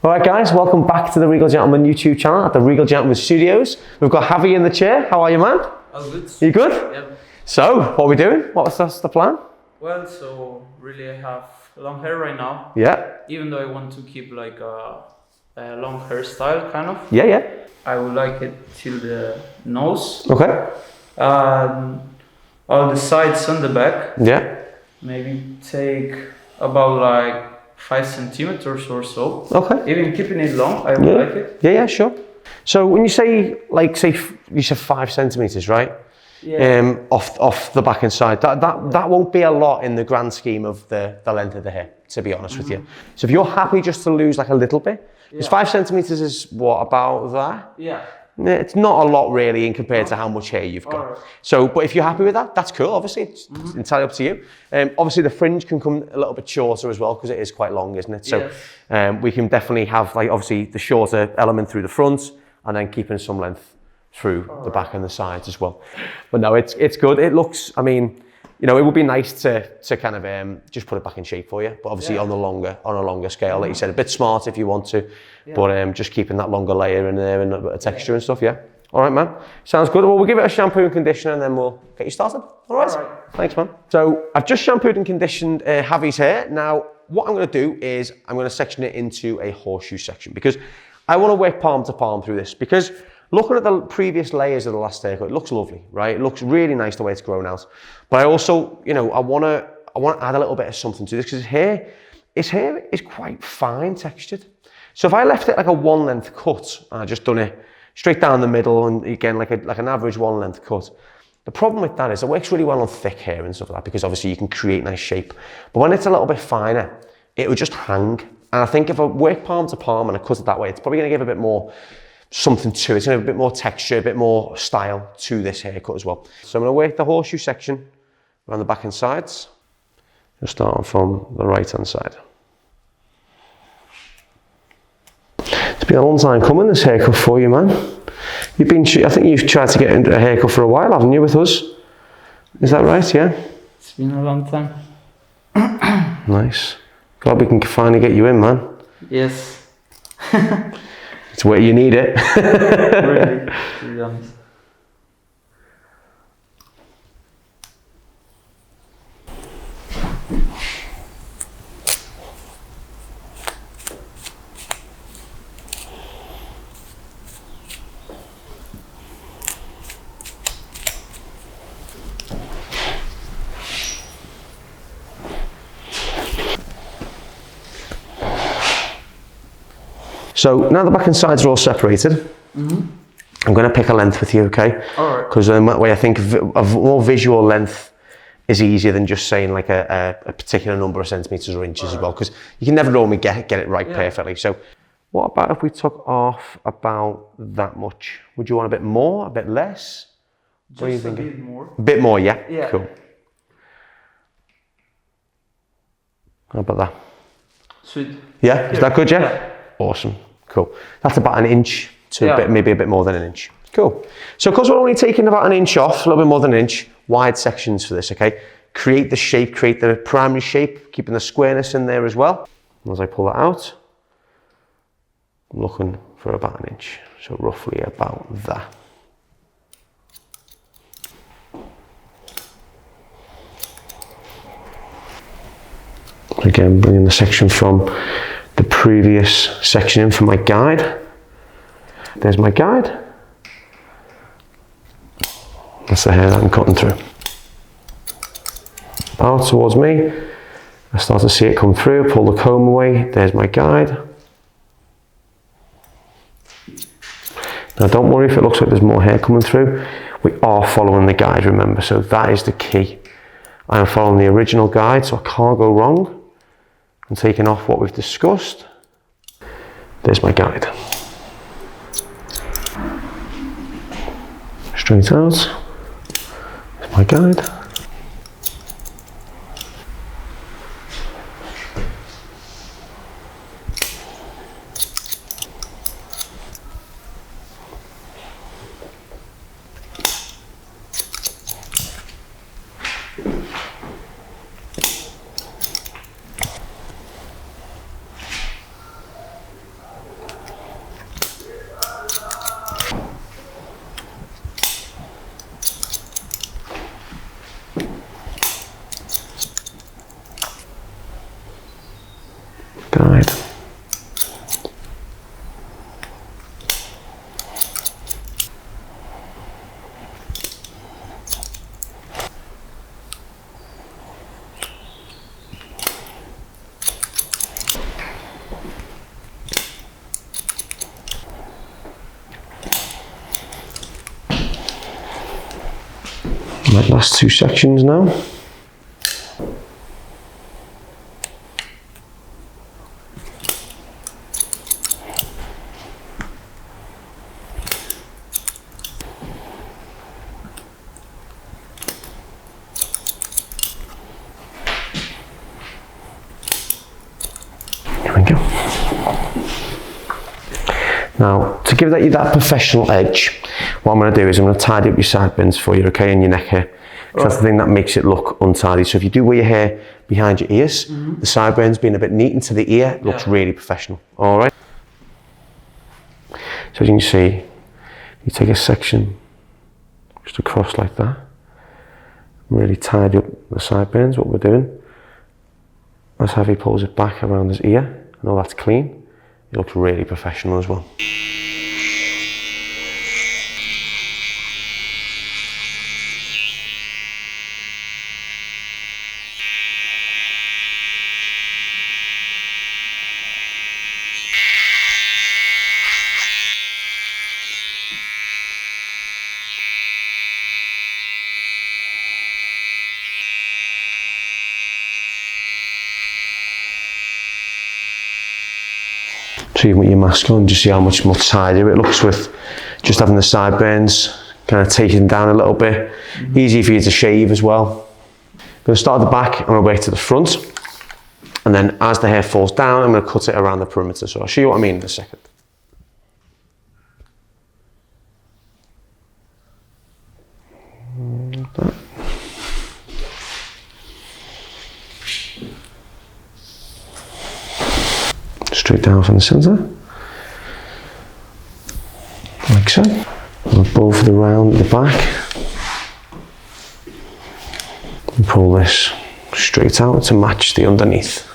Alright guys, welcome back to the Regal Gentleman YouTube channel at the Regal Gentleman Studios. We've got Javi in the chair. How are you, man? All good. You good? Yep. So, what are we doing? What's the plan? Well, so really I have long hair right now. Yeah. Even though I want to keep like a long hairstyle kind of. Yeah. I would like it till the nose. Okay. All the sides on the back. Yeah. Maybe take about like 5 centimeters or so. Okay. Even keeping it long, I would like it. Yeah, sure. So when you say, you said 5 centimeters, right? Yeah. Off the back and side, that won't be a lot in the grand scheme of the length of the hair, to be honest with you. So if you're happy just to lose like a little bit, because 5 centimeters is what, about that? Yeah. It's not a lot really in compared to how much hair you've got. Right. So, but if you're happy with that, that's cool. Obviously, it's entirely up to you. Obviously, the fringe can come a little bit shorter as well because it is quite long, isn't it? So, yes. We can definitely have like obviously the shorter element through the front and then keeping some length through the back and the sides as well. But no, it's good. It looks. I mean, you know, it would be nice to kind of just put it back in shape for you. But obviously on a longer scale, like you said, a bit smart if you want to. But just keeping that longer layer in there and a bit of texture and stuff, yeah. All right, man. Sounds good. Well, we'll give it a shampoo and conditioner and then we'll get you started. All right. Thanks, man. So I've just shampooed and conditioned Javi's hair. Now, what I'm going to do is I'm going to section it into a horseshoe section because I want to work palm to palm through this because looking at the previous layers of the last haircut, it looks lovely, right? It looks really nice the way it's grown out. But I also, you know, I want to add a little bit of something to this because his hair is quite fine textured. So if I left it like a one length cut and I just done it straight down the middle and again like an average one length cut, the problem with that is it works really well on thick hair and stuff like that because obviously you can create nice shape. But when it's a little bit finer, it would just hang. And I think if I work palm to palm and I cut it that way, it's probably going to give a bit more something to it. It's going to have a bit more texture, a bit more style to this haircut as well. So I'm going to work the horseshoe section around the back and sides. Just starting from the right hand side. It's been a long time coming, this haircut for you, man. I think you've tried to get into a haircut for a while, haven't you, with us? Is that right, yeah? It's been a long time. Nice. Glad we can finally get you in, man. Yes. It's where you need it. Really, to be honest. So now the back and sides are all separated. I'm going to pick a length with you, okay? All right. Because that way I think a more visual length is easier than just saying like a particular number of centimeters or inches as well, because you can never normally get it right perfectly. So what about if we took off about that much? Would you want a bit more, a bit less? What are you thinking? A bit more. A bit more, yeah? Yeah. Cool. How about that? Sweet. Yeah? Is that good, yeah? Yeah. Awesome. Cool. That's about an inch to maybe a bit more than an inch. Cool. So because we're only taking about an inch off, a little bit more than an inch, wide sections for this, okay? Create the shape, create the primary shape, keeping the squareness in there as well. And as I pull that out, I'm looking for about an inch. So roughly about that. Again, bringing the section from the previous section in for my guide. There's my guide. That's the hair that I'm cutting through. Out towards me. I start to see it come through, pull the comb away. There's my guide. Now don't worry if it looks like there's more hair coming through. We are following the guide, remember, so that is the key. I am following the original guide, so I can't go wrong. I'm taking off what we've discussed. There's my guide. Straight out. There's my guide. Right, last two sections now. There we go. Now, to give you that professional edge, what I'm going to do is I'm going to tidy up your sideburns for you, okay, and your neck hair. That's the thing that makes it look untidy. So if you do wear your hair behind your ears, the sideburns being a bit neat into the ear, it looks really professional. All right. So as you can see, you take a section just across like that. Really tidy up the sideburns, what we're doing. As Xavi pulls it back around his ear, and all that's clean, it looks really professional as well. So even with your mask on, just see how much more tidier it looks with just having the sideburns kind of taken down a little bit. Easy for you to shave as well. I'm going to start at the back, I'm going to work to the front, and then as the hair falls down, I'm going to cut it around the perimeter. So I'll show you what I mean in a second. Straight down from the centre, like so. And above the round at the back, and pull this straight out to match the underneath.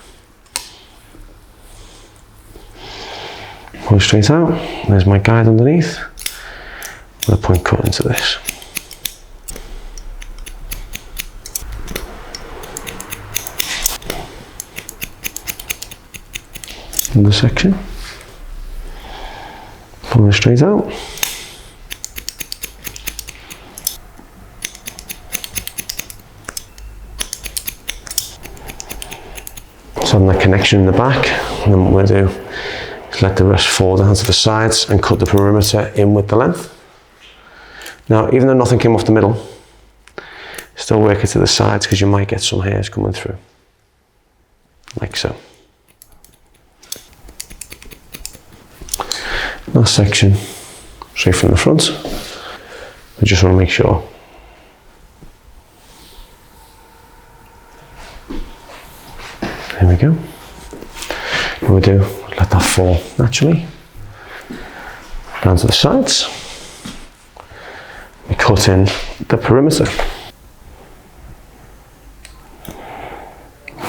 Pull it straight out, there's my guide underneath, with a point cut into this. The section, pull it straight out. So on the connection in the back, and then what we'll do is let the rest fall down to the sides and cut the perimeter in with the length. Now, even though nothing came off the middle, still work it to the sides because you might get some hairs coming through, like so. Last section, straight from the front. I just want to make sure. There we go. What we do, let that fall naturally. Down to the sides. We cut in the perimeter.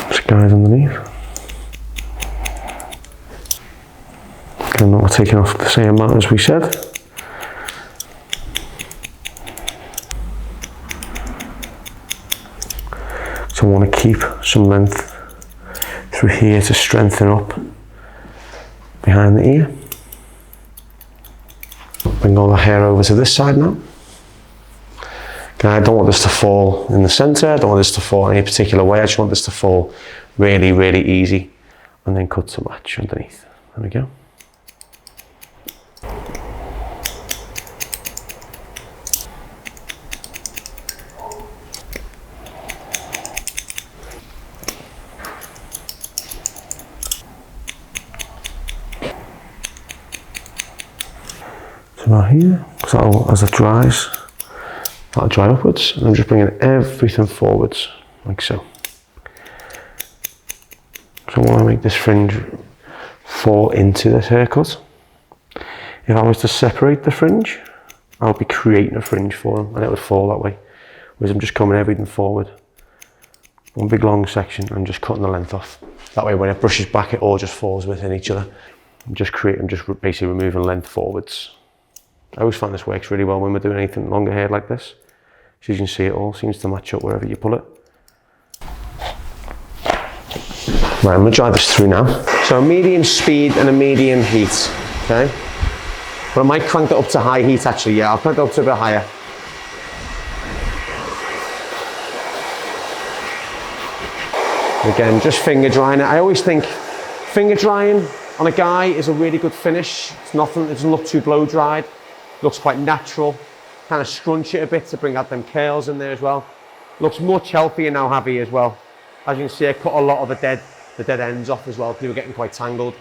Just guide underneath. And we're taking off the same amount as we said. So I want to keep some length through here to strengthen up behind the ear. Bring all the hair over to this side now. Okay, I don't want this to fall in the center, I don't want this to fall any particular way, I just want this to fall really, really easy, and then cut to match underneath. There we go. So about here, so as it dries, that'll dry upwards, and I'm just bringing everything forwards, like so. So I want to make this fringe fall into this haircut. If I was to separate the fringe, I would be creating a fringe for them, and it would fall that way. Whereas I'm just coming everything forward. One big long section, and just cutting the length off. That way when it brushes back, it all just falls within each other. I'm just basically removing length forwards. I always find this works really well when we're doing anything longer hair like this. So you can see it all seems to match up wherever you pull it. Right, I'm going to dry this through now. So a medium speed and a medium heat, okay? But I might crank it up to high heat actually, yeah, I'll crank it up to a bit higher. Again, just finger drying it. I always think finger drying on a guy is a really good finish. It's nothing, it doesn't look too blow dried. Looks quite natural. Kind of scrunch it a bit to bring out them curls in there as well. Looks much healthier now, Javi, as well. As you can see, I cut a lot of the dead ends off as well, because they were getting quite tangled.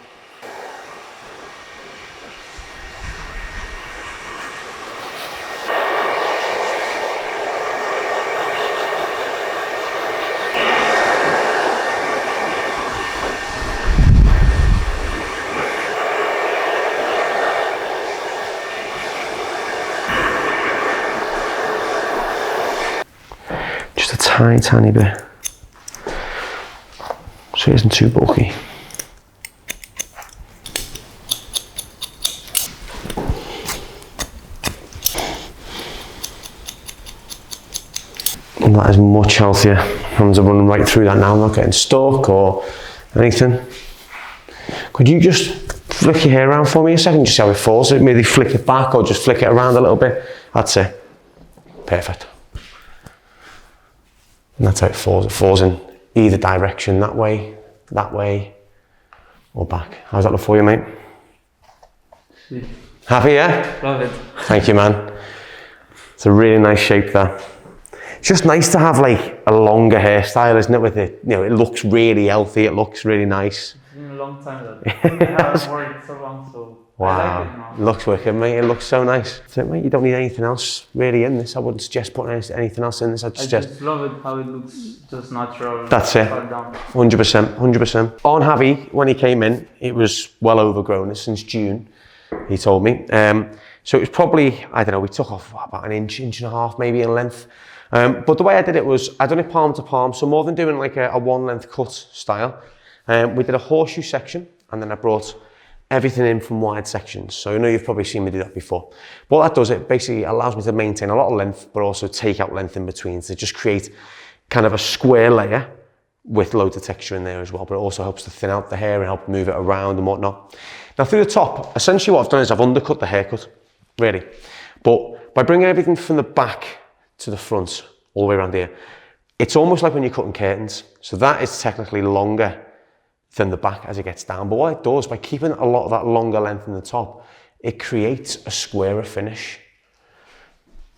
Just a tiny bit, so it isn't too bulky. And that is much healthier. Hands are running right through that now, I'm not getting stuck or anything. Could you just flick your hair around for me a second, just see how it falls? Maybe flick it back or just flick it around a little bit. That's it. Perfect. And that's how it falls. It falls in either direction, that way, or back. How's that look for you, mate? Sweet. Happy, yeah? Love it. Thank you, man. It's a really nice shape there. It's just nice to have like a longer hairstyle, isn't it? With it, you know, it looks really healthy. It looks really nice. It's been a long time that I haven't worn it so long, so I like it now. It looks wicked, mate. It looks so nice. That's it, mate. You don't need anything else really in this. I wouldn't suggest putting anything else in this. I'd I suggest. just love it how it looks just natural. That's it. 100%, 100%. On Javi, when he came in, it was well overgrown since June, he told me. So it was probably, I don't know, we took off about an inch and a half maybe in length. But the way I did it was, I done it palm to palm, so more than doing like a one length cut style, we did a horseshoe section, and then I brought everything in from wide sections. So I know you've probably seen me do that before. But what that does, it basically allows me to maintain a lot of length, but also take out length in between, to just create kind of a square layer with loads of texture in there as well, but it also helps to thin out the hair and help move it around and whatnot. Now through the top, essentially what I've done is I've undercut the haircut, really. But by bringing everything from the back to the front, all the way around here, it's almost like when you're cutting curtains. So that is technically longer than the back as it gets down. But what it does, by keeping a lot of that longer length in the top, it creates a squarer finish.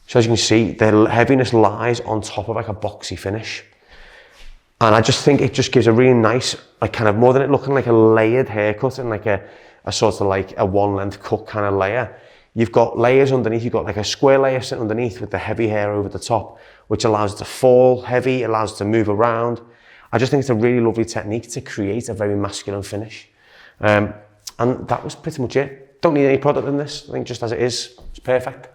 So as you can see, the heaviness lies on top of like a boxy finish. And I just think it just gives a really nice, like kind of more than it looking like a layered haircut and like a sort of like a one length cut kind of layer. You've got layers underneath, you've got like a square layer sitting underneath with the heavy hair over the top, which allows it to fall heavy, allows it to move around. I just think it's a really lovely technique to create a very masculine finish. And that was pretty much it. Don't need any product in this. I think just as it is, it's perfect.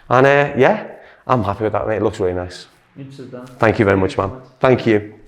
And yeah, I'm happy with that, mate. It looks really nice. You too, Dan. Thank you very much, man. Thank you.